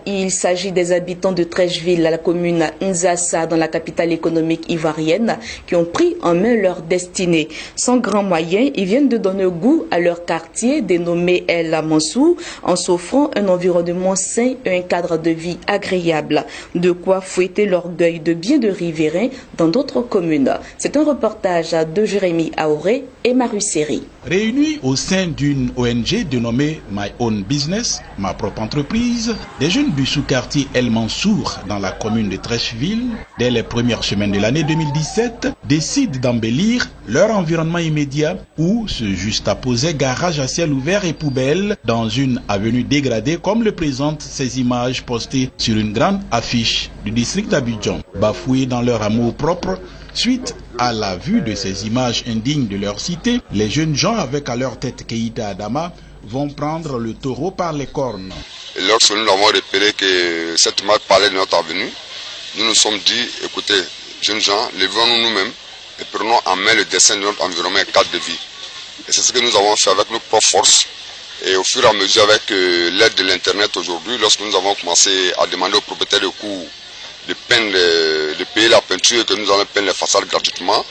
Il s'agit des habitants de Treichville, la commune Nzassa, dans la capitale économique ivoirienne, qui ont pris en main leur destinée. Sans grands moyens, ils viennent de donner goût à leur quartier, dénommé El Amansou, en s'offrant un environnement sain et un cadre de vie agréable. De quoi fouetter l'orgueil de bien de riverains dans d'autres communes. C'est un reportage de Jérémy Aoré et Marusséry. Réunis au sein d'une ONG dénommée My Own Business, ma propre entreprise, des jeunes du sous-quartier El Mansour dans la commune de Treichville, dès les premières semaines de l'année 2017, décident d'embellir leur environnement immédiat où se juxtaposaient garages à ciel ouvert et poubelles dans une avenue dégradée comme le présentent ces images postées sur une grande affiche du district d'Abidjan. Bafoués dans leur amour propre, suite à la vue de ces images indignes de leur cité, les jeunes gens avec à leur tête Keïta Adama vont prendre le taureau par les cornes. Et lorsque nous avons repéré que cette image parlait de notre avenue, nous nous sommes dit, écoutez, jeunes gens, levons-nous nous-mêmes et prenons en main le dessin de notre environnement et cadre de vie. Et c'est ce que nous avons fait avec nos propres forces. Et au fur et à mesure, avec l'aide de l'Internet aujourd'hui, lorsque nous avons commencé à demander aux propriétaires de cours de payer la peinture et que nous allons peindre les façades gratuitement,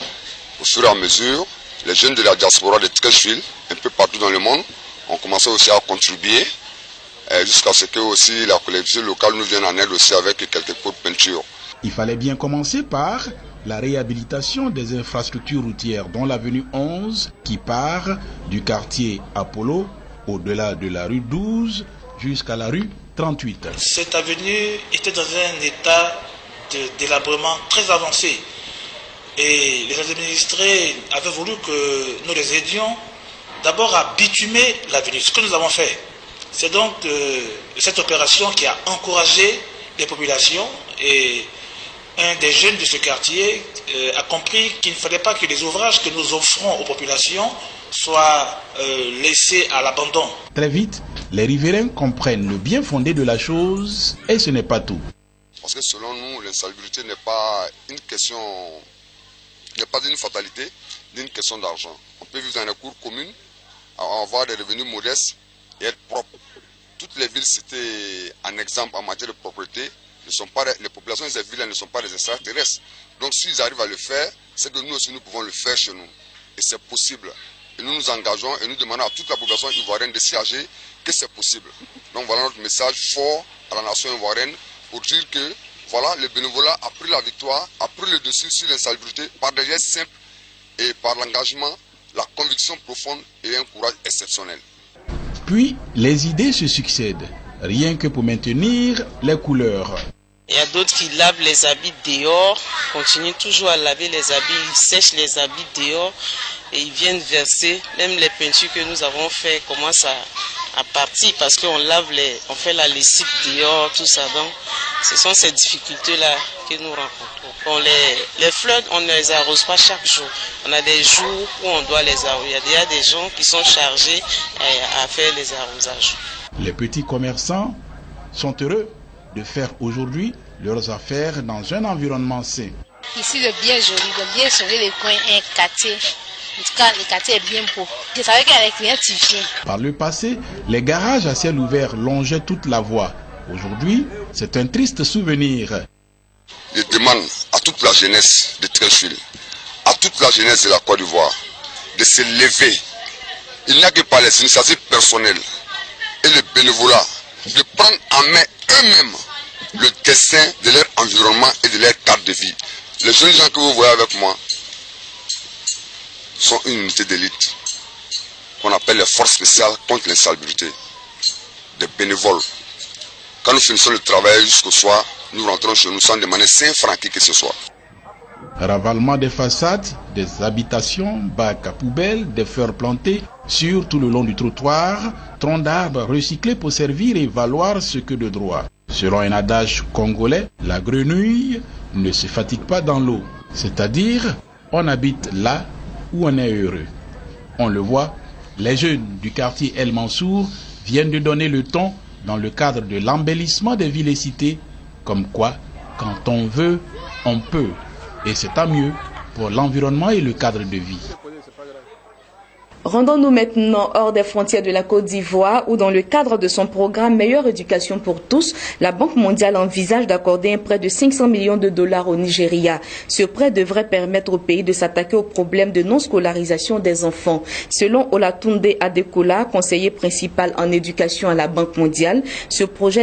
au fur et à mesure, les jeunes de la diaspora de Treichville, un peu partout dans le monde, ont commencé aussi à contribuer jusqu'à ce que aussi la collectivité locale nous vienne en aide aussi avec quelques pots de peinture. Il fallait bien commencer par la réhabilitation des infrastructures routières, dont l'avenue 11 qui part du quartier Apollo au-delà de la rue 12 jusqu'à la rue 38. Cette avenue était dans un état de délabrement très avancé et les administrés avaient voulu que nous les aidions d'abord à bitumer l'avenue, ce que nous avons fait. C'est donc cette opération qui a encouragé les populations et un des jeunes de ce quartier a compris qu'il ne fallait pas que les ouvrages que nous offrons aux populations soient laissés à l'abandon. Très vite, les riverains comprennent le bien fondé de la chose et ce n'est pas tout. Parce que selon nous, l'insalubrité n'est pas une question, n'est pas une fatalité, ni une question d'argent. On peut vivre dans des cours communes, avoir des revenus modestes et être propre. Toutes les villes citées en exemple en matière de propreté, les populations de ces villes ne sont pas des extraterrestres. Donc s'ils arrivent à le faire, c'est que nous aussi nous pouvons le faire chez nous. Et c'est possible. Et nous nous engageons et nous demandons à toute la population ivoirienne de s'y engager que c'est possible. Donc voilà notre message fort à la nation ivoirienne pour dire que voilà, le bénévolat a pris la victoire, a pris le dessus sur l'insalubrité par des gestes simples et par l'engagement, la conviction profonde et un courage exceptionnel. Puis les idées se succèdent, rien que pour maintenir les couleurs. Il y a d'autres qui lavent les habits dehors, continuent toujours à laver les habits, ils sèchent les habits dehors et ils viennent verser. Même les peintures que nous avons fait commencent à partir parce qu'on on fait la lessive dehors, tout ça. Donc, ce sont ces difficultés-là que nous rencontrons. Bon, les fleurs, on ne les arrose pas chaque jour. On a des jours où on doit les arroser. Il y a des gens qui sont chargés à faire les arrosages. Les petits commerçants sont heureux de faire aujourd'hui leurs affaires dans un environnement sain. Ici, c'est bien joli, de bien sauver les coins, un quartier. En tout cas, le quartier est bien beau. Je savais qu'avec rien, tu viens. Par le passé, les garages à ciel ouvert longeaient toute la voie. Aujourd'hui, c'est un triste souvenir. Je demande à toute la jeunesse de Treichville, à toute la jeunesse de la Côte d'Ivoire, de se lever. Il n'y a que par les initiatives personnelles et le bénévolat, de prendre en main eux-mêmes le dessin de leur environnement et de leur cadre de vie. Les jeunes gens que vous voyez avec moi sont une unité d'élite qu'on appelle les forces spéciales contre l'insalubrité, des bénévoles. Quand nous finissons le travail jusqu'au soir, nous rentrons chez nous sans demander 5 francs qui que ce soit. Ravalement des façades, des habitations, bacs à poubelles, des fleurs plantées sur tout le long du trottoir, troncs d'arbres recyclés pour servir et valoir ce que de droit. Selon un adage congolais, la grenouille ne se fatigue pas dans l'eau. C'est-à-dire, on habite là où on est heureux. On le voit, les jeunes du quartier El Mansour viennent de donner le ton dans le cadre de l'embellissement des villes et cités, comme quoi, quand on veut, on peut. Et c'est tant mieux pour l'environnement et le cadre de vie. Rendons-nous maintenant hors des frontières de la Côte d'Ivoire où dans le cadre de son programme Meilleure éducation pour tous, la Banque mondiale envisage d'accorder un prêt de 500 millions de dollars au Nigeria. Ce prêt devrait permettre au pays de s'attaquer au problème de non-scolarisation des enfants. Selon Olatunde Adekola, conseiller principal en éducation à la Banque mondiale, ce projet